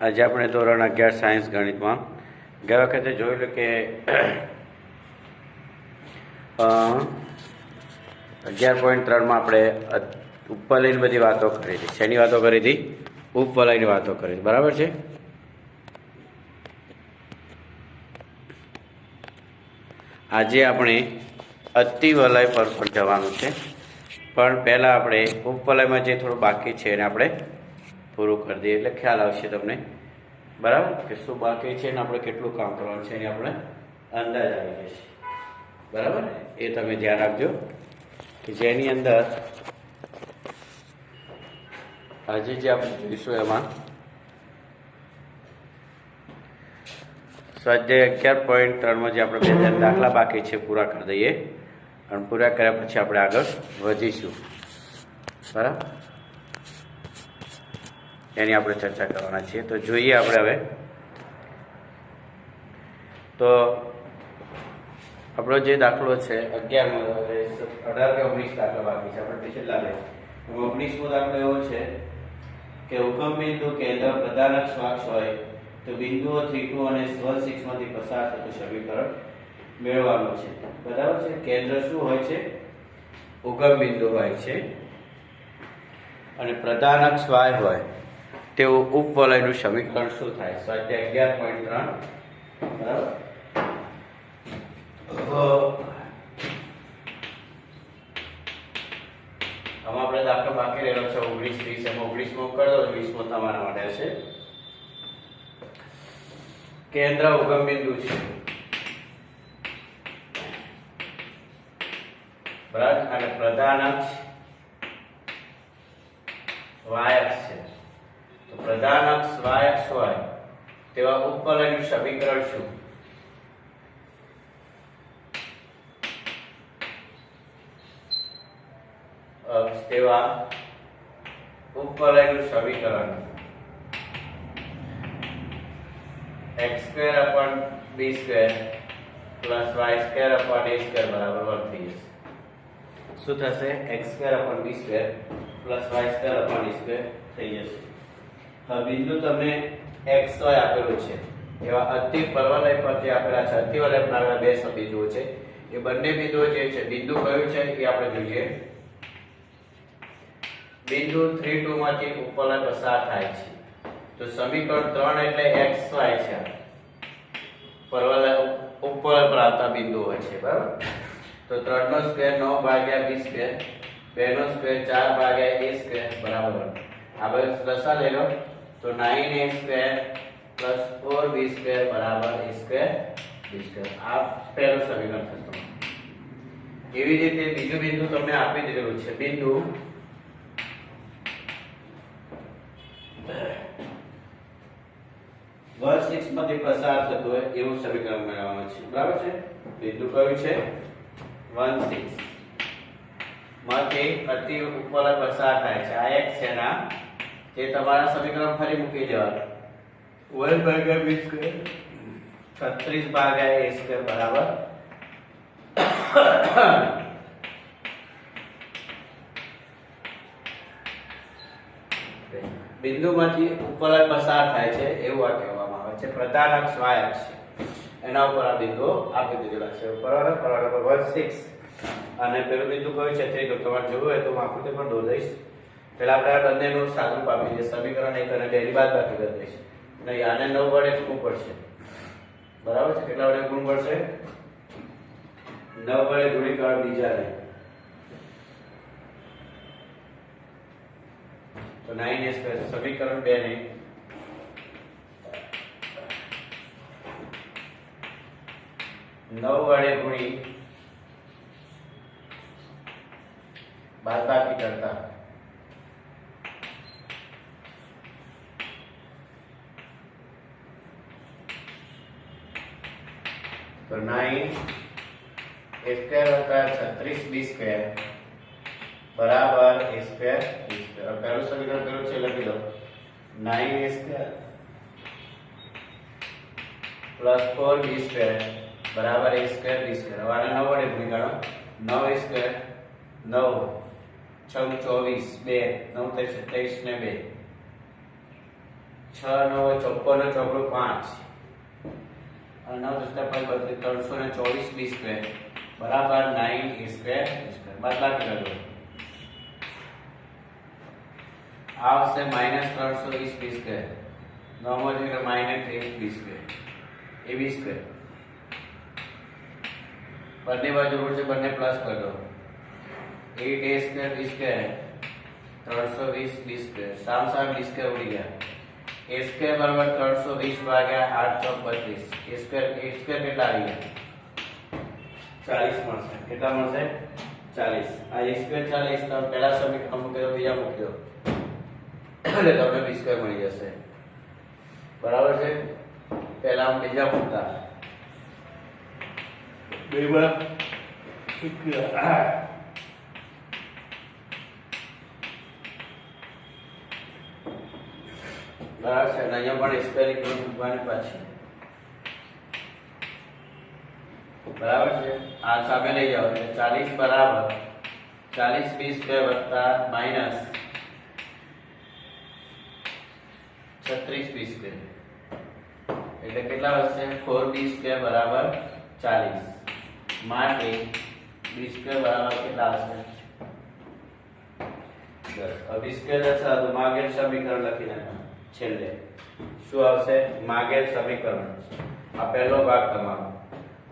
આજે આપણે ધોરણ 11 સાયન્સ ગણિતમાં ગયા વખતે જોયેલું કે 11.3માં આપણે ઉપવલયની બધી વાતો કરી હતી. શેની વાતો કરી હતી? ઉપવલયની વાતો કરી હતી. બરાબર છે. આજે આપણે અતિવલય પર પણ જવાનું છે, પણ પહેલાં આપણે ઉપવલયમાં જે થોડું બાકી છે એને આપણે પૂરું કરી દઈએ એટલે ખ્યાલ આવશે તમને. બરાબર કે શું બાકી છે ને આપણે કેટલું કામ કરવાનું છે એની આપણે અંદાજ આવી જશે. બરાબર, એ તમે ધ્યાન રાખજો કે જેની અંદર આજે જે આપણે જોઈશું એમાં સ્વાધ્યાય 11.3માં જે આપણે બે ત્રણ દાખલા બાકી છે પૂરા કરી દઈએ અને પૂરા કર્યા પછી આપણે આગળ વધીશું. બરાબર, એની આપણે ચર્ચા કરવાના છીએ. તો જોઈએ આપણે હવે. તો આપણો જે દાખલો છે 11માં 18 કે 19 દાખલા બાકી છે. આપણે છેલ્લા લે 19મો દાખલો એવો છે કે ઉગમ બિંદુ કેન્દ્ર પ્રધાન અક્ષ હોય તો બિંદુઓ 3, 2 અને 6 માંથી પસાર થતું સમીકરણ મેળવવાનું છે. બરાબર છે. કેન્દ્ર શું હોય છે? ઉગમ બિંદુ હોય છે અને પ્રધાન અક્ષ y હોય તેવું ઉપવલયનું સમીકરણ શું થાય? સ્વાધ્યાય 11.3. બરાબર. આમાં આપણે દાખલો બાકી રહેલો છે 19, 20. એમાં 19મો કરી દો, 20મો તમારા માટે છે. કેન્દ્ર ઉગમ બિંદુ છે. બરાબર, અને પ્રધાન અક્ષ y અક્ષ છે. તો પ્રધાન અક્ષ y અક્ષ હોય તેવા ઉપવલયનું સમીકરણ શું? અક્ષ તેવા ઉપવલયનું સમીકરણ x² upon b² plus y² upon a² બરાબર 1 થઈ જશે. શું થશે? x² upon b² plus y² upon a² થઈ જશે. હવે બિંદુ તમને xy આપેલું છે એવા અતિ પરવલય પર જે આપેલા છે, અતિવલય પર આવેલા બે બિંદુઓ છે. એ બંને બિંદુઓ જે છે, બિંદુ કયું છે એ આપણે જોઈએ. બિંદુ 3, 2 માંથી ઉપવલય પસાર થાય છે. તો સમીકરણ 3 એટલે xy છે. પરવલય ઉપવલય પર આવતા બિંદુ હોય છે. બરાબર. તો 3 નો સ્ક્વેર 9 ભાગ્યા b² 2 નો સ્ક્વેર 4 ભાગ્યા a² બરાબર 1. આ બે લસા લઈ લો તો 9a² plus 4b² બરાબર a² b². આ પહેલું સમીકરણ થશે. એવી રીતે બીજું બિંદુ તમને આપી દીધેલું છે. બિંદુ વર્ગ 6 માંથી પસાર થતું હોય એવું સમીકરણ મેળવવાનું છે. બરાબર છે. બિંદુ કયું છે? 1, 6 માંથી અતિ ઉપવલય પસાર થાય છે. આ x છે ના, તે તમારા સમીકરણ ફરી મૂકી દેવાનું. 1 ભાગ્યા b² 36 ભાગ્યા a² બરાબર બિંદુમાંથી ઉપવલય પસાર થાય છે એવું આ કહેવામાં આવે છે. પ્રધાન અક્ષ y અક્ષ છે, એના ઉપર આ બિંદુ આપી દીધેલા છે. બરાબર. બરાબર 1, 6 અને પેલું બિંદુ કયું છે 3. તો તમારે જોવું હોય તો હું આકૃતિ પણ દોરી દઈશ. પહેલા આપણે આ બંનેનું સાદુરૂપ આપી દઈએ. સમીકરણ 1 અને 2 ની બાદબાકી કરી દઈશ. નહીં, આને 9 વડે ગુણવું પડશે. બરાબર છે. કેટલા વડે ગુણવું પડશે? 9 વડે ગુણી કાઢ બીજાને. તો 9a² સમીકરણ 2 ને 9 વડે ગુણી બાદબાકી કરતા તો 9a² વત્તા 36b² બરાબર a² b². પહેલું સમીકરણ પેલું છે લખી દો. 9a² plus 4b² બરાબર a² b². હવે આને 9 વડે ગુણી કાઢો. 9a² 9 6 24 2 9 27 ને 2 6 9 54 ચોકડું 5 અને 9 દસ 32 324 બી સ્ક્વેર બરાબર 9 a સ્ક્વેર બાદબાકી કરો આવશે -320 બી સ્ક્વેર 9 એટલે -1 બી સ્ક્વેર a બી સ્ક્વેર બંને બાજુ રૂટ છે બંને પ્લસ કરી દો 8 a square B square 320 B square સામ સામ બી સ્ક્વેર ઉડી ગયા a સ્ક્વેર બરાબર 320 ભાગ્યા 8 ચોક 32 a સ્ક્વેર કેટલા આવી ગયા 40 મળશે કેટલા મળશે 40 આ a સ્ક્વેર 40 તો પહેલા સમીકરણ મૂકી દો બીજા મૂકી દો એટલે તમને બી સ્ક્વેર મળી જશે બરાબર છે પહેલા બીજા મૂકતા બરાબર બરાબર છે અહીંયા પણ સ્ક્વેર ઇક્વલ મૂકવાની પાછી બરાબર છે આ સામે લઈ જાઓ એટલે 40 બરાબર 40 બી સ્ક્વેર વત્તા માઈનસ 36 બી સ્ક્વેર એટલે કેટલા વધશે 4 બી સ્ક્વેર બરાબર 40 માટે બી સ્ક્વેર બરાબર કેટલા હશે 10 હવે બી સ્ક્વેર હશે તો માગેલ સમીકરણ લખી નાખો છેલ્લે શું આવશે માગેલ સમીકરણ આ પહેલો ભાગ તમારો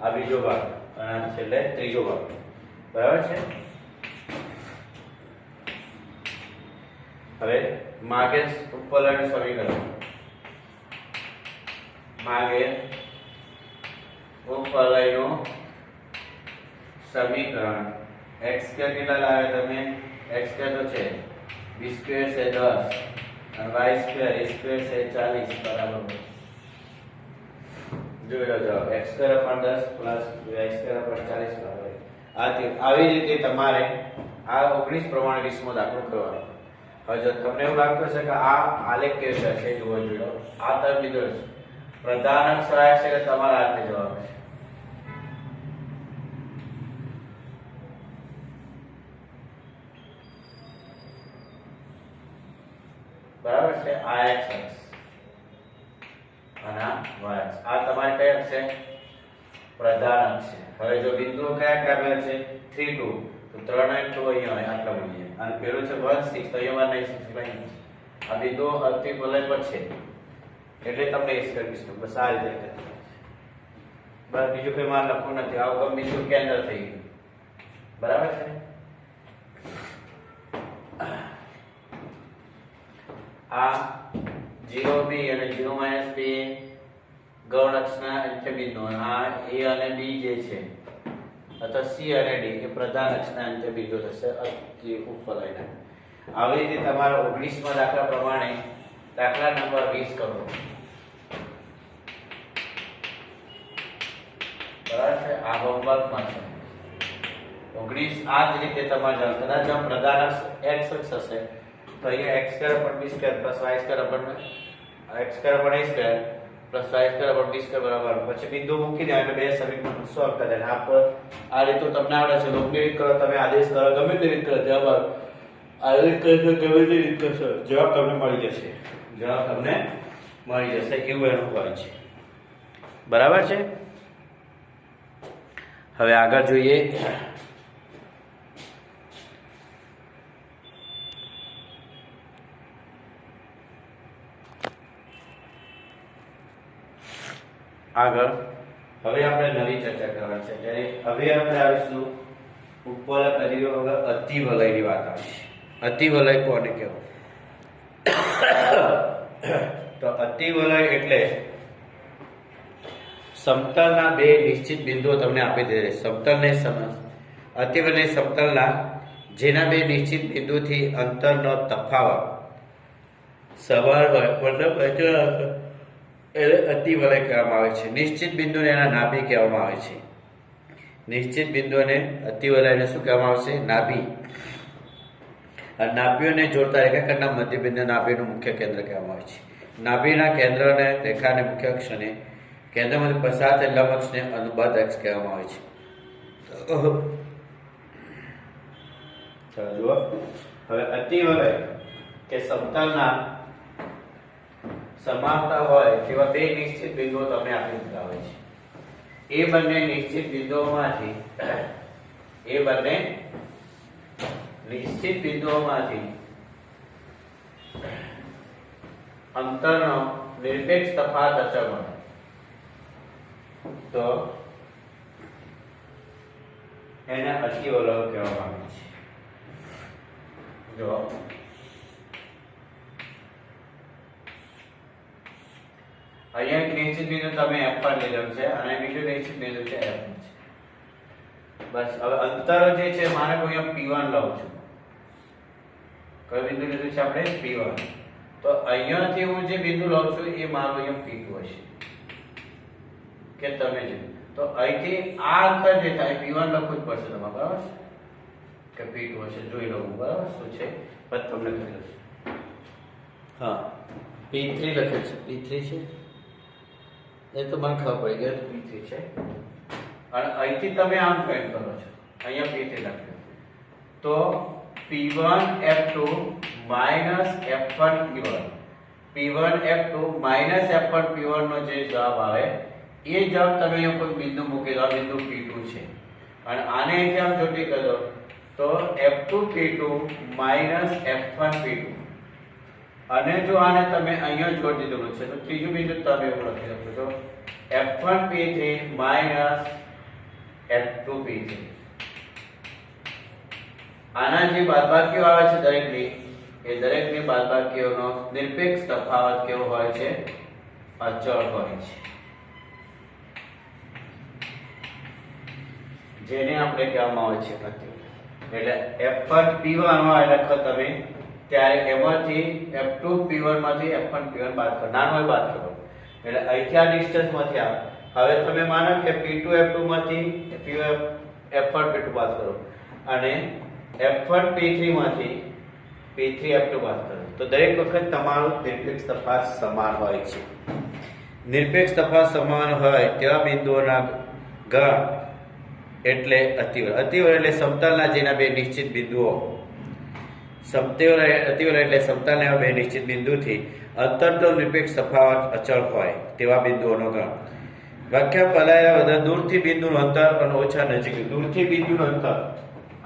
આ બીજો ભાગ અને છેલ્લે ત્રીજો ભાગ બરાબર છે હવે માગેલ ઉપવલય સમીકરણ માગેલ ઉપવલયનું સમીકરણ x સ્ક્વેર કેટલા લાવે તમે x સ્ક્વેર તો છે b સ્ક્વેર છે 10 અને y સ્ક્વેર a સ્ક્વેર છે 40 બરાબર જોઈ લો જાઓ x સ્ક્વેર પર 10 પ્લસ y સ્ક્વેર પર 40 બરાબર આવી રીતે તમારે આ 19 પ્રમાણે 20 મો દાખલો કરવાનો હવે જો તમને એવું લાગતું હશે કે આ આલેખ કેવો છે જુઓ જોડો આ તરફ લીધો છે પ્રધાનક સહાયક છે કે તમારા હાથે જવાબ છે બરાબર છે આ x અક્ષ અને y અક્ષ આ તમારે કઈ અક્ષ છે પ્રધાન અક્ષ છે હવે જો બિંદુઓ કયા કયા આપ્યા છે 3 2 તો 3 અને 2 અહીંયા હોય આટલા મૂકીએ અને પેલું છે 1 6 તો અહીંયા 1 9 6 નહીં આ બિંદુઓ અતિ વલય પર છે એટલે તમને એ કરીશું બસ આ રીતે બસ બીજું કઈ માર લખવું નથી આ ગમ બિંદુ કેન્દ્ર થઈ ગયું બરાબર છે આ 0b અને 0 b ગૌણ અક્ષના અંત્ય બિંદુ આ a અને b જે છે અથવા c અને d એ પ્રધાન અક્ષના અંત્ય બિંદુ થશે અતિ ઉપવલયના આવી રીતે તમારા 19 માં દાખલા પ્રમાણે દાખલા નંબર 20 કરો બરાબર છે આ હોમવર્કમાં છે 19 આ જ રીતે તમારે કદાચ જો પ્રધાન અક્ષ x અક્ષ હશે તો અહીંયા x સ્ક્વેર પર b square plus y square પર x સ્ક્વેર પર a square plus y square પર b સ્ક્વેર બરાબર પછી બિંદુ મૂકી દે એટલે બે સમીકરણ સોલ્વ કરે અને આ રીતે તમને આવડે છે લોકની રીત કરો તમે આદેશ કરો ગમે તે રીત કરો જવાબ આદેશ કરશો ગમે તે રીત કરશો જવાબ તમને મળી જશે એવું એનું હોય છે બરાબર છે હવે આગળ જોઈએ આગળ હવે આપણે નવી ચર્ચા કરવાની છે જ્યારે હવે આપણે આવીશું ઉપવલય કર્યો હવે અતિવલયની વાત આવશે અતિવલય કોને કહેવાય તો અતિવલય એટલે સમતલના બે નિશ્ચિત બિંદુઓ તમને આપી દે સમતલને અતિવલય સમતલના જેના બે નિશ્ચિત બિંદુથી અંતરનો તફાવત સમાન હોય મતલબ એટલે અતિવલય કહેવામાં આવે છે નિશ્ચિત બિંદુને એના નાભી કહેવામાં આવે છે નિશ્ચિત બિંદુને અતિવલયને શું કહેવામાં આવશે નાભી અને નાભીઓને જોડતા રેખાખંડના મધ્યબિંદુ નાભીનું મુખ્ય કેન્દ્ર કહેવામાં આવે છે નાભીના કેન્દ્રને રેખાને મુખ્ય અક્ષને કેન્દ્રમાંથી પસાર થયેલ લંબ અક્ષને અનુબદ્ધ અક્ષ કહેવામાં આવે છે જુઓ હવે અતિવલય કે સમતલના સમાવતા હોય તેવા બે નિશ્ચિત બિંદુઓ તમને આપી દીધા હોય છે. એ બંને નિશ્ચિત બિંદુઓમાંથી અંતરનો નિરપેક્ષ તફાવત અચળ મળે તો એને અતિવલય કહેવામાં આવે છે. જો અહીંયા એક નિશ્ચિત બિંદુ તમે F1 લીધું છે અને બીજું નિશ્ચિત બિંદુ છે F1 છે. બસ હવે અંતર જે છે મારે હું અહીંયા P1 લઉં છું. કયું બિંદુ લીધું છે આપણે P1. તો અહીંયાથી હું જે બિંદુ લઉં છું એ મારું અહીંયા P2 હશે કે તમે જો તો અહીંથી આ અંતર જે થાય P1 લખવું જ પડશે તમારે, બરાબર કે P2 હશે જોઈ લઉં બરાબર શું છે પછી તમને કહી દઉં. હા P3 લખેલ છે, P3 છે એ તો મને ખબર પડી ગઈ P3 છે અને અહીંથી તમે આમ કંઈ કરો છો અહીંયા P3 લખ્યું તો P1 F2 minus F1 P1 P1 F2 minus F1 P1 નો જે જવાબ આવે એ જવાબ તમે અહીંયા કોઈ બિંદુ મૂકી દો, બિંદુ P2 છે અને આને અહીંથી આમ જોડી કરો તો F2 P2 minus F1 P2 અને જો આને તમે અહીંયા જોડી દીધું છે તો ત્રીજું બિંદુ તમે એવું લખી શકો છો F1 P3 minus F2 P3. આના જે બાદબાકીઓ આવે છે દરેકની એ દરેકની બાદબાકીઓનો નિરપેક્ષ તફાવત કેવો હોય છે? અચળ હોય છે, જેને આપણે કહેવામાં આવે છે અતિવલય. એટલે F1 P1 હોય લખો તમે ત્યારે એમાંથી F2 P1 માંથી F1 P1 બાદ કરો, નાનો હોય બાદ કરો એટલે અહીંથી આ ડિસ્ટન્સ માંથી આવે. હવે તમે માનો કે P2 F2 માંથી F1 P2 બાદ કરો અને F1 P3 માંથી P3 F2 બાદ કરો તો દરેક વખત તમારો નિરપેક્ષ તફાવત સમાન હોય છે. નિરપેક્ષ તફાવત સમાન હોય તેવા બિંદુઓના ગણ એટલે અતિવલય. અતિવલય એટલે સમતલના જેના બે નિશ્ચિત બિંદુઓ, અતિવલય એટલે સમતલના એવા બે નિશ્ચિત બિંદુથી અંતરનો નિરપેક્ષ તફાવત અચળ હોય તેવા બિંદુઓનો ગણ. વ્યાખ્યા પલાયેલા વધારે દૂરથી બિંદુનું અંતર અને ઓછા નજીક. દૂરથી બિંદુનું અંતર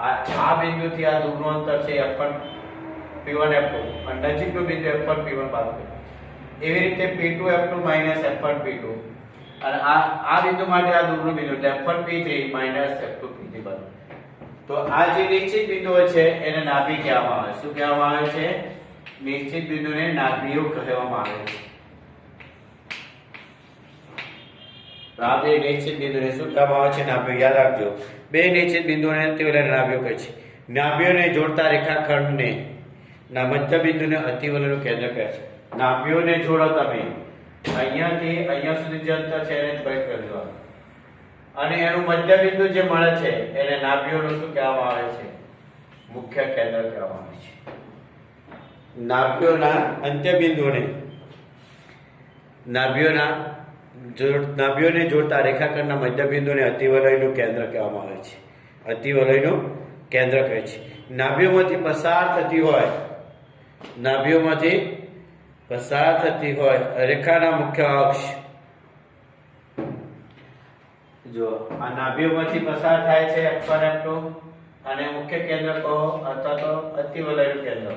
આ બિંદુથી આ દૂરનું અંતર છે F1 P1 F2 અને નજીકનું બિંદુ F1 P1 બાદ કરો. એવી રીતે P2 F2 minus F1 P2 અને આ બિંદુ માટે આ દૂરનું બિંદુ એટલે F1 P3 minus F2 P3 બાદ. તો આ જે નિશ્ચિત બિંદુઓ છે એને નાભી કહેવામાં આવે. શું કહેવામાં આવે છે? નિશ્ચિત બિંદુને નાભીઓ કહેવામાં આવે છે. આ બે નિશ્ચિત બિંદુને શું કહેવામાં આવે છે? નાભીઓ. યાદ રાખજો, બે નિશ્ચિત બિંદુઓને અતિવલય નાભીઓ કહે છે. નાભીઓને જોડતા રેખાખંડને ના મધ્ય બિંદુને અતિવલયનું કેન્દ્ર કહે છે. નાભીઓને જોડો તમે અહીંયાથી અહીંયા સુધી જે અંતર છે એને ચોઈસ કરી દેવાનું અને એનું મધ્ય બિંદુ જે મળે છે એને નાભીઓનું શું કહેવામાં આવે છે? મુખ્ય કેન્દ્ર કહેવામાં આવે છે. નાભીઓના અંત્ય બિંદુને નાભીઓને જોડતા રેખાખંડના મધ્ય બિંદુને અતિવલયનું કેન્દ્ર કહેવામાં આવે છે. અતિવલયનું કેન્દ્ર કહે છે. નાભીઓમાંથી પસાર થતી હોય રેખાના મુખ્ય અક્ષ, જો આ નાભીઓમાંથી પસાર થાય છે F1 F2 અને મુખ્ય કેન્દ્ર કહો અથવા તો અતિવલયનું કેન્દ્ર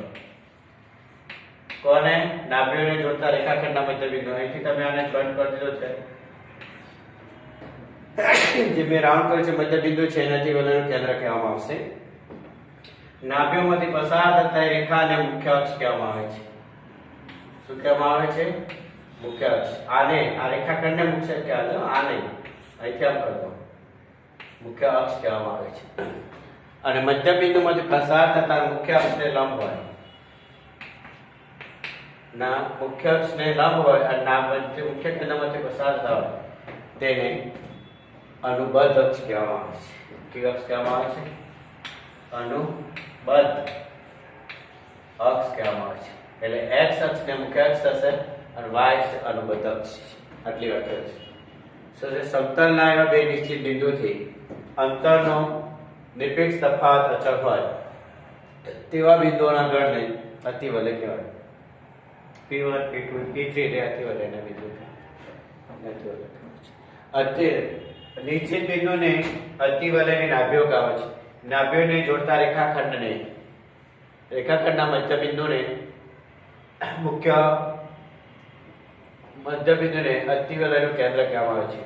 કોને? નાભીઓને જોડતા રેખાખંડના મધ્ય બિંદુ. અહીંથી તમે આને જોઈન્ટ કરી દીધો છે જે મેં રાઉન્ડ કર્યું છે મધ્ય બિંદુ છે એને અતિવલયનું કેન્દ્ર કહેવામાં આવશે. નાભીઓમાંથી પસાર થતા રેખાને મુખ્ય અક્ષ કહેવામાં આવે છે. શું કહેવામાં આવે છે? મુખ્ય અક્ષ. આને આ રેખાખંડને મુખ્ય કહેવાય છે, આ નહીં, અહીંથી આમ કરતો મુખ્ય અક્ષ કહેવામાં આવે છે. અને મધ્ય બિંદુમાંથી પસાર થતા મુખ્ય અક્ષને લંબ હોય ના મુખ્ય અક્ષને લંબ હોય અને ના મુખ્ય કેન્દ્રમાંથી પસાર થતા હોય તેને અનુબદ્ધ અક્ષ કહેવામાં આવે છે. કયો અક્ષ કહેવામાં આવે છે? અનુબદ્ધ અક્ષ કહેવામાં આવે છે. એટલે x અક્ષને મુખ્ય અક્ષ થશે અને y અક્ષ અનુબદ્ધ અક્ષ છે. આટલી વાત છે. શું છે? સમતલના એવા બે નિશ્ચિત બિંદુથી અંતરનો નિરપેક્ષ તફાવત અચળ હોય તેવા બિંદુઓના ગણને અતિવલય કહેવાય. P1 P2 P3 એટલે અતિવલયના બિંદુ નિશ્ચિત બિંદુને અતિવલયની નાભીઓ કહે છે. નાભીઓને જોડતા રેખાખંડના મધ્યબિંદુને અતિવલયનું કેન્દ્ર કહેવામાં આવે છે.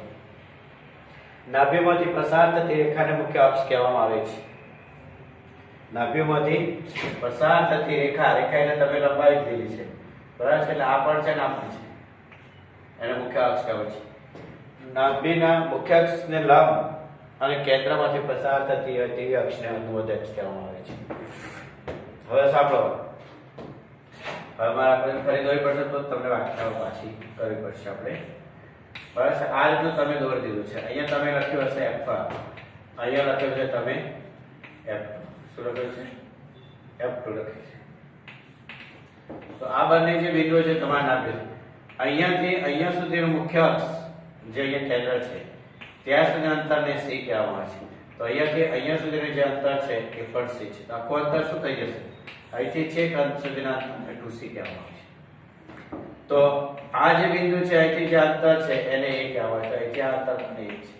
નાભીઓમાંથી પસાર થતી રેખાને મુખ્ય અક્ષ કહેવામાં આવે છે. નાભીઓમાંથી પસાર થતી રેખા એટલે તમે લંબાઈ દીધી છે, બરાબર છે? એટલે આ પણ છે ને આ પણ છે, એને મુખ્ય અક્ષ કહેવાય છે. નાભીના મુખ્ય અક્ષને લંબ અને કેન્દ્રમાંથી પસાર થતી હોય તેવી અક્ષને અનુવદ અક્ષ કહેવામાં આવે છે. હવે સાંભળો, હવે મારે આપણે ફરી દોરવી પડશે તો તમને વ્યાખ્યાઓ પાછી કરવી પડશે આપણે, બરાબર છે? આ રીતનું તમે દોરી દીધું છે. અહીંયા તમે લખ્યું હશે F1, અહીંયા લખ્યું છે તમે F2. શું લખ્યું છે? F2 લખ્યું છે. તો આ બંને જે બિંદુઓ છે તમારે નાભી, અહીંયાથી અહીંયા સુધીનું મુખ્ય અક્ષ જે અહીંયા કેન્દ્ર છે ત્યાં સુધી અંતરને C કહેવામાં આવે છે. તો અહીંયાથી અહીંયા સુધીનું જે અંતર છે એ પણ C છે. તો આખું અંતર શું થઈ જશે? અહીંથી છેક અંત સુધીના અંતરને 2C કહેવામાં આવે છે. તો આ જે બિંદુ છે અહીંથી જે અંતર છે એને A કહેવાય, તો અહીંથી આ અંતર પણ A છે.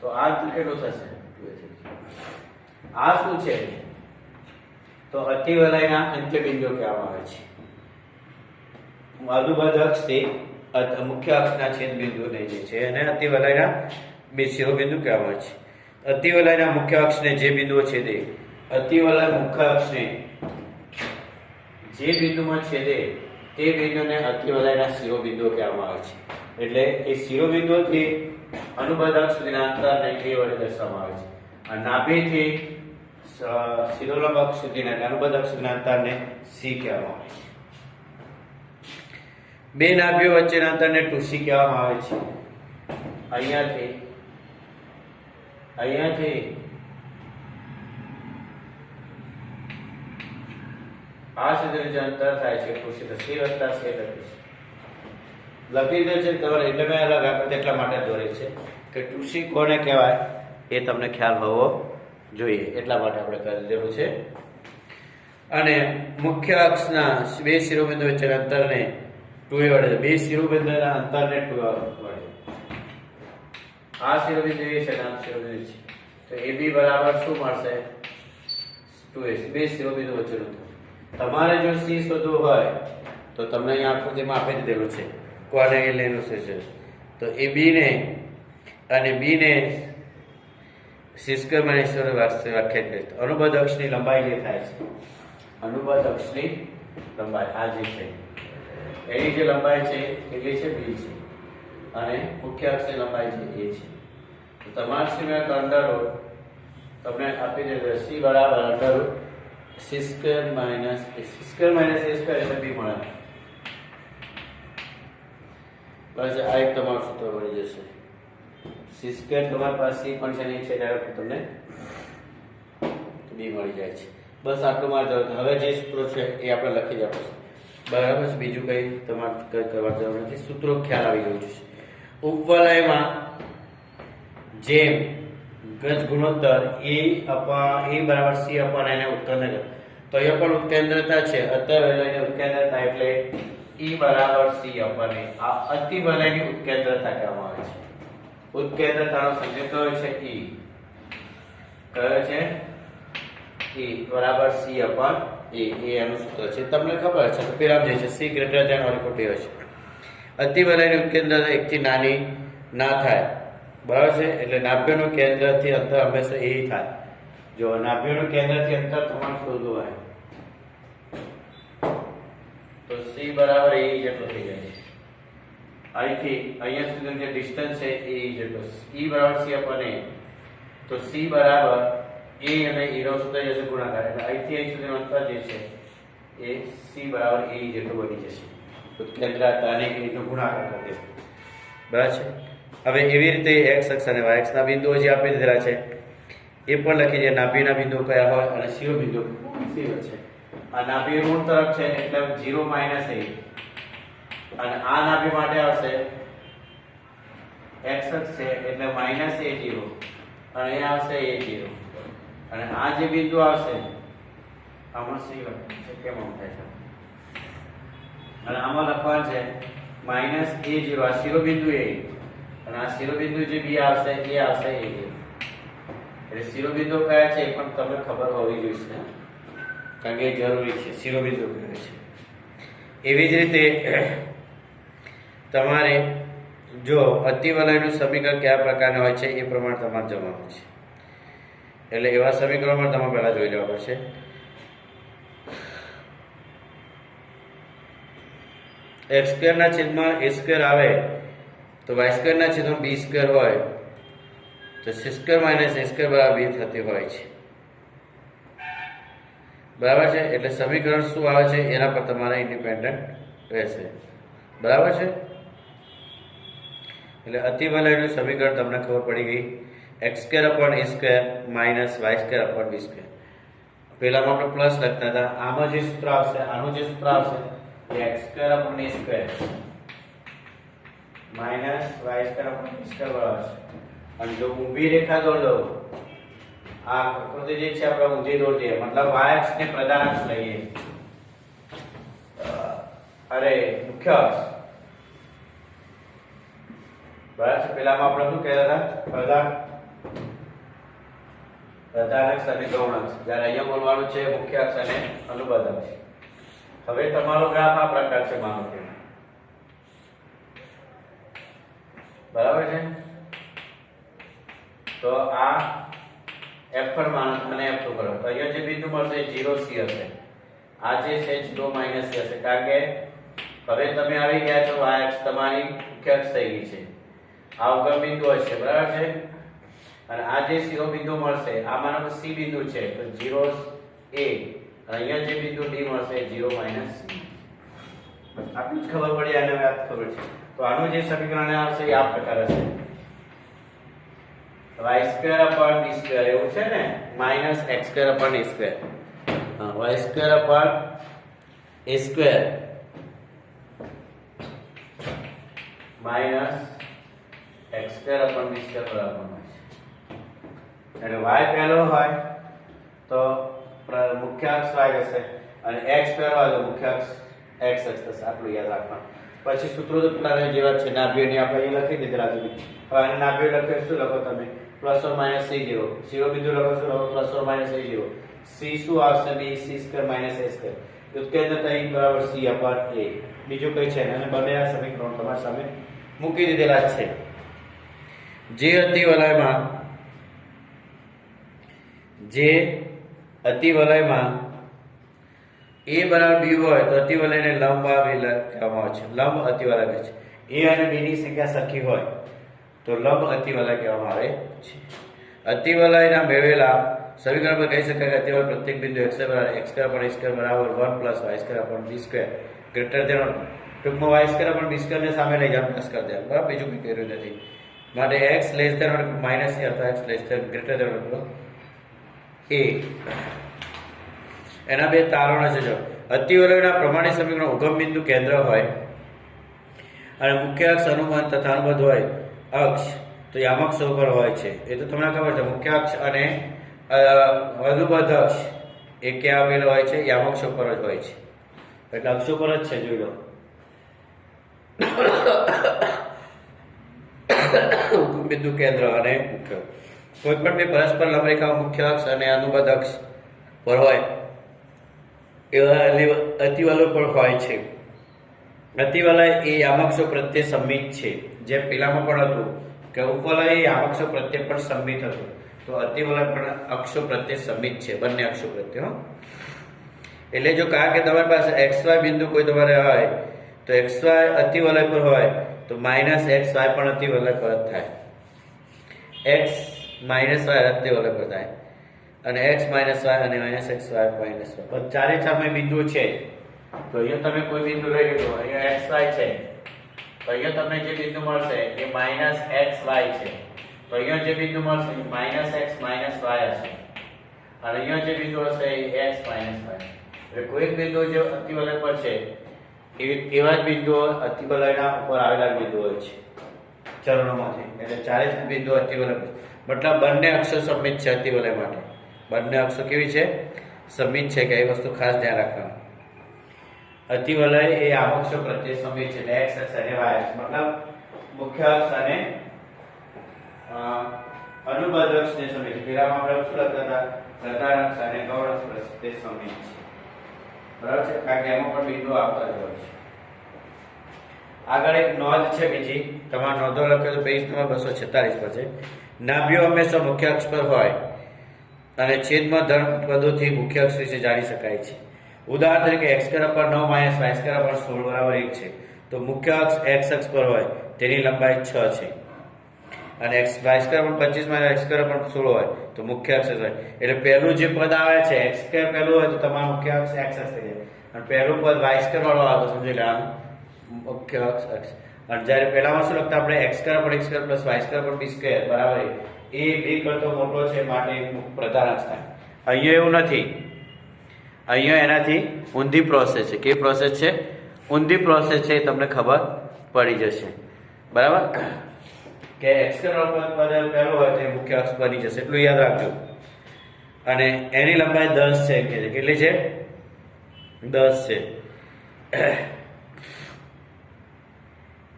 તો આ અંતર કેટલું થશે? 2A. આ શું છે? તો અતિવલયના અંત્યબિંદુ કહેવામાં આવે છે. અનુબદ્ધ અક્ષથી મુખ્ય અક્ષના છેદ બિંદુને જે છે એને અતિવલયના શિરોબિંદુ કહેવામાં આવે છે. અતિવલયના મુખ્ય અક્ષને જે બિંદુઓ છેદે, અતિવલય મુખ્ય અક્ષને જે બિંદુમાં છેદે તે બિંદુને અતિવલયના શિરોબિંદુઓ કહેવામાં આવે છે. એટલે એ શિરોબિંદુઓથી અનુબદ્ધ અક્ષ સુધીના અંતરને A વડે દર્શાવવામાં આવે છે. અને નાભીથી શિરોલંબ અક્ષ સુધીના અનુબદ્ધ અક્ષ સુધીના અંતરને C કહેવામાં આવે છે. બે નાભીઓ વચ્ચેના અંતરને 2C કહેવામાં આવે છે. અહીંયાથી આ સુધીનું જે અંતર થાય છે 2C, તો C વત્તા C લખી દે છે તમારે. એટલે મેં અલગ આકૃતિ એટલા માટે દોરી છે કે 2C કોને કહેવાય એ તમને ખ્યાલ હોવો જોઈએ, એટલા માટે આપણે કરી દીધેલું છે. અને મુખ્ય અક્ષના બે શિરોબિંદુ વચ્ચેના અંતરને 2A વડે, બે શિરોબિંદુના અંતરને 2A વડે. આ શિરોબિંદુ એ છે, આ શિરોબિંદુ છે, તો AB બરાબર શું મળશે? 2A. બે શિરોબિંદુ વચ્ચેનું. તમારે જો C શોધવું હોય તો તમને અહીંયા આકૃતિમાં આપી દીધેલું છે ક્વાડ્રેગેલનું છે. તો AB ને અને B ને C² - વ્યાખ્યાયિત કરીએ તો અનુબદ્ધ અક્ષની લંબાઈ જે થાય છે, અનુબદ્ધ અક્ષની લંબાઈ આ જે છે એની જે લંબાઈ છે કેટલી છે? B છે. અને મુખ્ય અક્ષની લંબાઈ છે A છે. તો તમારે સિવાય અંડર રૂટ તમને આપી દે C બરાબર અંડર રૂટ C² - A² એટલે B મળે. બસ આ એક તમારું સૂત્ર બની જશે. C² તમારી પાસે C પણ છે નહીં છે એટલે તમને B મળી જાય છે. બસ આટલું મારે જરૂર. હવે જે સૂત્રો છે એ આપણે લખી જ આપીશું, બરાબર છે? બીજું કંઈ તમારે કરવા જરૂર નથી. સૂત્રો ખ્યાલ આવી ગયું છે. ઉપવલયમાં જેમ ગજ ગુણોત્તર A બરાબર C અપન એને ઉત્કેન્દ્ર, તો એ પણ ઉત્કેન્દ્રતા છે. અતિવલયની ઉત્કેન્દ્રતા એટલે E બરાબર C અપન A. આ અતિવલયની ઉત્કેન્દ્રતા કહેવામાં આવે છે. ઉત્કેન્દ્રતાનો સંકેત કયો છે? E. કયો છે? E બરાબર C અપન A. એ એનું સૂત્ર છે, તમને ખબર છે. પેલા જે છે C > હોય છે. અતિવલયની ઉત્કેન્દ્રતા 1 થી નાની ના થાય, બરાબર છે? એટલે નાભ્યનું કેન્દ્રથી અંતર હંમેશા A થાય. જો નાભ્યનું કેન્દ્રથી અંતર તમારે શોધવું હોય તો C બરાબર A જેટલું થઈ જાય છે. અહીંથી અહીંયા સુધીનું જે ડિસ્ટન્સ છે એ જેટલું. E બરાબર C અપન A, તો C બરાબર A અને E નો સૂત્ર જશે ગુણાકાર, એટલે અહીંથી અહીં સુધીનું અંતર જે છે એ C બરાબર A જેટલું બની જશે. ઉત્કેન્દ્રતા અને A નો ગુણાકાર કરી દેવો, બરાબર છે? હવે એવી રીતે x અક્ષ અને y અક્ષના બિંદુઓ જે આપી દીધેલા છે એ પણ લખી દે. નાભીના બિંદુઓ કયા હોય અને શિરોબિંદુ C છે. આ નાભી ઋણ તરફ છે એટલે 0 - A, અને આ નાભી માટે આવશે x અક્ષ છે એટલે -A0 અને અહીંયા આવશે A0, અને આ જે બિંદુ આવશે આમાં C છે. કેમ આમ થાય છે? અને આમાં લખવાનું છે માઇનસ એ 0 આ શિરોબિંદુ એ અને આ શિરોબિંદુ જે બી આવશે એ આવશે એ એટલે શિરોબિંદુ કયા છે એ પણ તમને ખબર હોવી જોઈએ કારણ કે એ જરૂરી છે શિરોબિંદુ કયા છે એવી જ રીતે તમારે જો અતિવલયનું સમીકરણ કયા પ્રકારનું હોય છે એ પ્રમાણે તમારે જવાનું છે એટલે એવા સમીકરણ પણ તમારે પહેલા જોઈ લેવા પડશે x સ્ક્વેર ના છેદમાં a સ્ક્વેર આવે તો y સ્ક્વેર ના છેદમાં b સ્ક્વેર હોય તો c square minus a square બરાબર 2 થતી હોય છે બરાબર છે એટલે સમીકરણ શું આવે છે એના પર તમારે ઇન્ડિપેન્ડન્ટ રહેશે બરાબર છે એટલે અતિવલયનું સમીકરણ તમને ખબર પડી ગઈ x square upon a square minus y square upon b square પહેલામાં આપણે પ્લસ લખતા હતા આમાં જે સૂત્ર આવશે આનું જે સૂત્ર આવશે x square upon a square minus y square upon b square બરાબર છે અને જો ઊભી રેખા દોર દો આ આકૃતિ જે છે આપણે ઊંધી દોર દઈએ મતલબ y અક્ષ ને પ્રધાન અક્ષ લઈએ અરે મુખ્ય અક્ષ બરાબર છે પેલામાં આપણે શું કહેતા હતા પ્રધાન અક્ષ અને ગૌણ અક્ષ જ્યારે અહીંયા બોલવાનું છે મુખ્ય અક્ષ અને અનુબદ્ધ અક્ષ હવે તમારો ગ્રાફ આ પ્રકાર છે માનો કે બરાબર છે તો આ f1 માનો અને f2 કરો તો અહીંયા જે બિંદુ મળશે 0 c હશે આ જે છે 0 માઈનસ c હશે કારણ કે હવે તમે આવી ગયા છો y અક્ષ તમારી મુખ્ય અક્ષ થઈ ગઈ છે આ ઉગમ બિંદુ હશે બરાબર છે અને આ જે શિરોબિંદુ મળશે આ માનો કે c બિંદુ છે તો 0 a અહીંયા જે બિંદુ d મળશે 0 માઈનસ c આટલું જ ખબર પડી આને વાત ખબર છે તો આનું જે સમીકરણ આવશે એ આ પ્રકાર હશે y square upon b square એવું છે ને minus x square upon a square y square upon a square minus x square upon b square બરાબર છે એટલે y પહેલો હોય તો મુખ્ય અક્ષ y હશે અને x પહેલો હોય તો મુખ્ય અક્ષ x થશે આટલું યાદ રાખવાનું પછી સૂત્રો તો પેલા જેવા છે નાભીઓની આપણે અહીં લખી દીધેલા છે હવે આને નાભીઓ લખે શું લખો તમે પ્લસ ઓર માઈનસ c0 શિરોબિંદુ લખો શું લખો plus or minus a0 c શું આવશે b c square minus a square ઉત્કેન્દ્ર તઈ બરાબર c અપોન a બીજું કઈ છે અને બંનેના સમીકરણો તમારી સામે મૂકી દીધેલા છે જે અતિવલયમાં a બરાબર b હોય તો અતિવલયને લંબ કહેવામાં આવે છે લંબ અતિવલય છે a અને b ની સંખ્યા સરખી હોય તો લંબ અતિવલય કહેવામાં આવે છે અતિવલયના મેળવેલા સમીકરણ પર કહી શકાય કે અતિવલય પ્રત્યેક બિંદુ x બરાબર x square upon a square બરાબર 1 plus y square upon b square greater than ટૂંકમાં y square upon b square ને સામે લઈ જાવ પ્લસ કરી દે બરાબર બીજું કંઈ કર્યું નથી માટે x less than or minus a અથવા x less than greater than or a એના બે તારણો છે જો અતિવલયના પ્રમાણિત સમીકરણ ઉગમ બિંદુ કેન્દ્ર હોય અને મુખ્ય અક્ષ અનુમાન તથા અનુબદ્ધ હોય અક્ષ તો યામક્ષ ઉપર હોય છે એ તો તમને ખબર છે મુખ્ય અક્ષ અને અનુબદ્ધ અક્ષ એ ક્યાં આવેલો હોય છે યામક્ષ ઉપર જ હોય છે એટલે અક્ષ ઉપર જ છે જોઈ લો ઉગમ બિંદુ કેન્દ્ર અને મુખ્ય કોઈ પણ બે પરસ્પર લંબરેખા મુખ્ય અક્ષ અને અનુબદ્ધ અક્ષ પર હોય એવા અતિવલય પણ હોય છે અતિવલય એ યામક્ષો પ્રત્યે સંમિત છે જેમ પેલામાં પણ હતું કે ઉપવલય એ યામક્ષો પ્રત્યે પણ સંમિત હતું તો અતિવલય પણ અક્ષો પ્રત્યે સંમિત છે બંને અક્ષો પ્રત્યે એટલે જો કારણ કે તમારી પાસે xy બિંદુ કોઈ તમારે હોય તો xy અતિવલય પર હોય તો માઈનસ xy પણ અતિવલય પર જ થાય x માઈનસ y અતિવલય પર થાય અને x માઈનસ y અને minus x y minus y પણ ચારે ચારમાં બિંદુ છે તો અહીંયા તમે કોઈ બિંદુ લઈ લો અહીંયા xy છે તો અહીંયા તમને જે બિંદુ મળશે એ માઈનસ xy છે તો અહીંયા જે બિંદુ મળશે એ માઈનસ x માઈનસ y હશે અને અહીંયા જે બિંદુ હશે એ x માઈનસ y એટલે કોઈ બિંદુ જે અતિવલય પર છે એવા જ બિંદુઓ અતિવલયના ઉપર આવેલા બિંદુઓ છે ચરણોમાંથી એટલે ચારે ચાર બિંદુ અતિવલય મતલબ બંને અક્ષો સંમિત છે અતિવલય માટે બંને અક્ષો કેવી છે સંમિત છે કે એ વસ્તુ ખાસ ધ્યાન રાખવાનું અતિવલય એ આમોક્ષ પ્રત્યે સમી છે, x અક્ષ અને y અક્ષ, મતલબ મુખ્ય અક્ષ અને અનુબદ્ધ અક્ષને સમી છે. પેલામાં આપણે શું લખતા હતા? પ્રધાન અક્ષ અને ગૌણ અક્ષ પ્રત્યે સમી છે. બરાબર છે, કારણ કે એમાં પણ બિંદુ આવતા જ હોય છે. આગળ એક નોંધ છે બીજી, તમારે નોંધો લખ્યો તો પેજ નંબર 246 પર છે. નાભીઓ હંમેશા મુખ્ય અક્ષ પર હોય અને છેદમાં ધન પદોથી મુખ્ય અક્ષ વિશે જાણી શકાય છે. ઉદાહરણ તરીકે x² પર 9 - y² પર 16 બરાબર 1 છે, તો મુખ્ય અક્ષ x અક્ષ પર હોય તેની લંબાઈ 6 છે, અને y² પર 25 - x² પર 16 હોય તો મુખ્ય અક્ષ હોય. એટલે પહેલું જે પદ આવે છે x² પહેલું હોય તો તમારું મુખ્ય અક્ષ x અક્ષ થઈ જાય, અને પહેલું પદ y² વાળો આવે તો સમજી લેવાનું મુખ્ય અક્ષ અક્ષ. અને જ્યારે પહેલામાં શું લખતા આપણે x² પર x² + y² પર b² બરાબર એ b કરતો મોટો છે માટે પ્રધાન અક્ષ થાય. અહીંયા એવું નથી, અહીંયા એનાથી ઊંધી પ્રોસેસ છે. કેવી પ્રોસેસ છે? ઊંધી પ્રોસેસ છે, એ તમને ખબર પડી જશે. બરાબર કે x² પદ પહેલું હોય તો એ મુખ્ય અક્ષ બની જશે, એટલું યાદ રાખજો. અને એની લંબાઈ 10 છે કે કેટલી છે? 10 છે.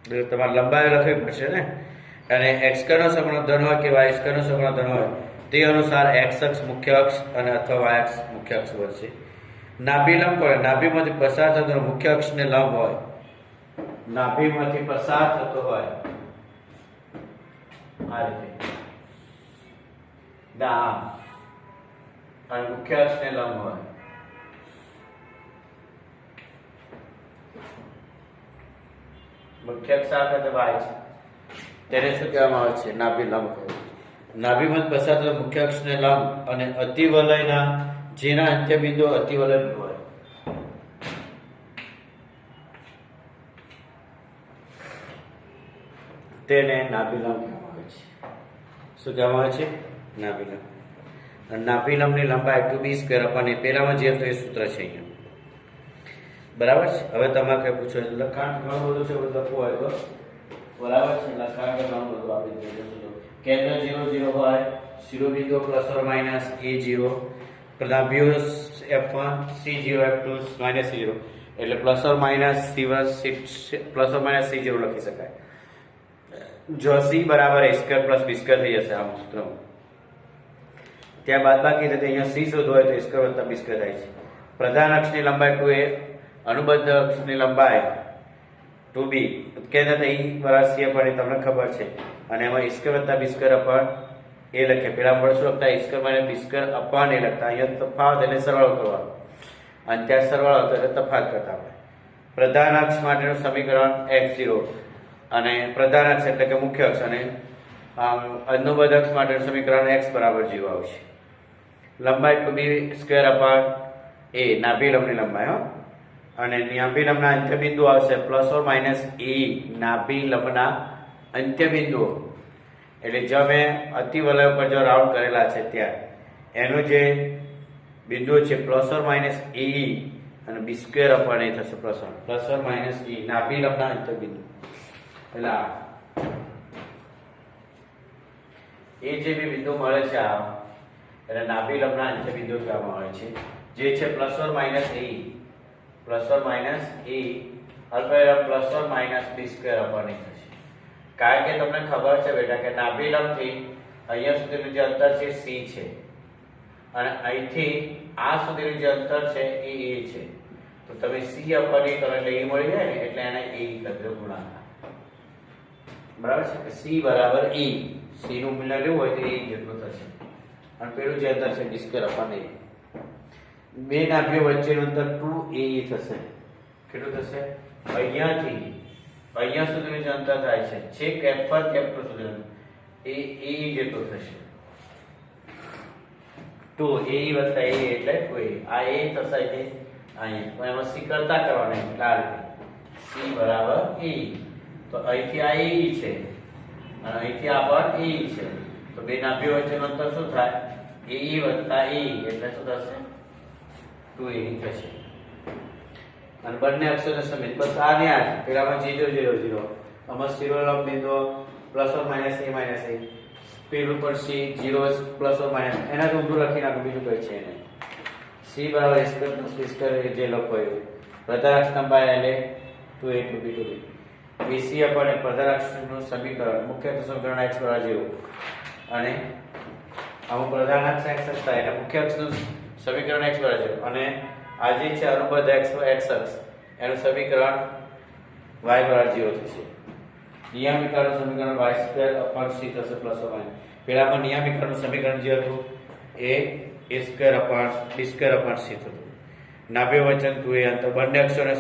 એટલે તમારે લંબાઈ લખવી પડશે ને. અને x² નો સગુણક ધન હોય કે y² નો સગુણક ધન હોય તે અનુસાર x અક્ષ મુખ્ય અક્ષ અને અથવા y અક્ષ મુખ્ય અક્ષ બનશે. નાભી લંબ હોય, નાભીમાંથી પસાર થતો મુખ્ય અક્ષને લંબ હોય, નાભીમાંથી પસાર થતો હોય આ રીતે આમ, અને મુખ્ય અક્ષને લંબ હોય. મુખ્ય અક્ષ આ વખતે y છે, તેને શું કહેવામાં આવે છે? નાભી લંબ કહેવાય. નાભીમાંથી પસાર થતો મુખ્ય અક્ષને લંબ અને અતિવલયના જેના અંત્ય બિંદુ અતિવલય હોય તેને નાભીલંબ કહેવામાં આવે છે. શું કહેવામાં આવે છે? નાભીલંબ. અને નાભીલંબની લંબાઈ 2b² અને પેલામાં જે હતું એ સૂત્ર છે અહીંયા. બરાબર છે. હવે તમારે કઈ પૂછો? લખાણ ઘણું બધું છે, બધું લખવું હોય તો બરાબર છે. લખાણ ઘણું બધું આપી દીધું. કેન્દ્ર 0 0 હોય, શિરોબિંદુ ± a0, નાભીઓ f1 c0 f2 -c0, એટલે ± c1 ±c0 લખી શકાય. જો c બરાબર a² + b² થઈ જશે આ સૂત્રમાં. ત્યાં બાદબાકી રીતે અહીંયા c શોધવો હોય તો a² + b² થાય છે. પ્રધાન અક્ષની લંબાઈ 2a, અનુબદ્ધ અક્ષની લંબાઈ 2b, કેન્દ્ર e બરાબર c પણ તમને ખબર છે, અને એમાં a² + b² અપન એ લખે. પેલા આપણે શું લખતા? a² - b² અપન એ લખતા. અહીંયા તફાવત એટલે સરવાળો કરવાનો, અને ત્યાં સરવાળો હતો એટલે તફાવત કરતા આપણે. પ્રધાન અક્ષ માટેનું સમીકરણ x0, અને પ્રધાન અક્ષ એટલે કે મુખ્ય અક્ષ, અને અનુબદ્ધ અક્ષ માટેનું સમીકરણ x બરાબર 0 આવશે. લંબાઈ 2b² અપન a, નાભી લંબની લંબાઈ અને નાભી લંબના અંત્ય બિંદુ આવશે ± e, નાભી લંબના અંત્ય બિંદુઓ. એટલે જો મેં અતિવલય પર જો રાઉન્ડ કરેલા છે ત્યાં એનું જે બિંદુ છે ± e અને b² અપન એ થશે ± e, નાભી લંબના અંત્ય બિંદુ. એટલે એ જે બી બિંદુ મળે છે આ એટલે નાભી લંબના અંત્ય બિંદુ કહેવામાં આવે છે, જે છે ± e અલ્પવિરામ ± b² અપન એ થશે. કારણ કે તમને ખબર છે બેટા કે નાભી લંબથી અહીંયા સુધીનું જે અંતર છે c છે, અને અહીંથી આ સુધીનું જે અંતર છે એ a છે. તો તમે c અપન e કરો એટલે e મળી જાય ને, એટલે એને e કદરો ગુણાકાર. બરાબર છે કે c બરાબર e, c નું મૂલ્ય લેવું હોય તો e જેટલું થશે, અને પેલું જે અંતર છે b² અપન એ. બે નાભીઓ વચ્ચેનું અંતર 2ae થશે. કેટલું થશે? અહીંયાથી અહીંયા સુધીનું જે અંતર થાય છે છેક f1 થી f2 સુધીનું એ a જેટલું થશે. 2ae + a એટલે 2a. આ a થશે અહીંયા, એમાં c કરતા કરવાનું એટલે આ રીતે c બરાબર e. તો અહીંથી આ a છે અને અહીંથી આ પણ a છે, તો બે નાભીઓ વચ્ચેનું અંતર શું થાય? ae + a એટલે શું થશે? 2a થશે. અને બંને અક્ષોને સમિત બસ આ ને આ. પેલામાં 0 0 0, આમાં શિરોલંબ બિંદુ ± a પેલું પર c 0 ± એના ઊંધું લખી નાખું, બીજું કઈ છે નહીં. c બરાબર a² + b² જે લખો એવું. પ્રધાનાક્ષ લંબાઈ એટલે 2a to b to b. BC આપણને પ્રધાનાક્ષનું સમીકરણ મુખ્ય સમીકરણ x બરાબર 0 અને આમાં પ્રધાનાક્ષ x થાય એટલે મુખ્ય અક્ષનું સમીકરણ x બરાબર 0 અને આ જે છે અનુબદ્ધ x અક્ષ એનું સમીકરણ y બરાબર 0 થશે. નિયમિકાનું સમીકરણ y² upon c થશે પ્લસ or માઇનસ. પેલામાં નિયમિકાનું સમીકરણ જે હતું એ a² upon b² upon c થતું. નાભ્ય વચન 2a અંતર બંને અક્ષરોને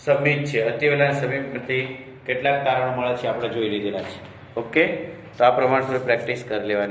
સમિત છે. અતિવેલાને સમીપ કરતી કેટલાક તારણો મળે છે આપણે જોઈ લીધેલા છે. ઓકે, તો આ પ્રમાણે પ્રેક્ટિસ કરી લેવાની.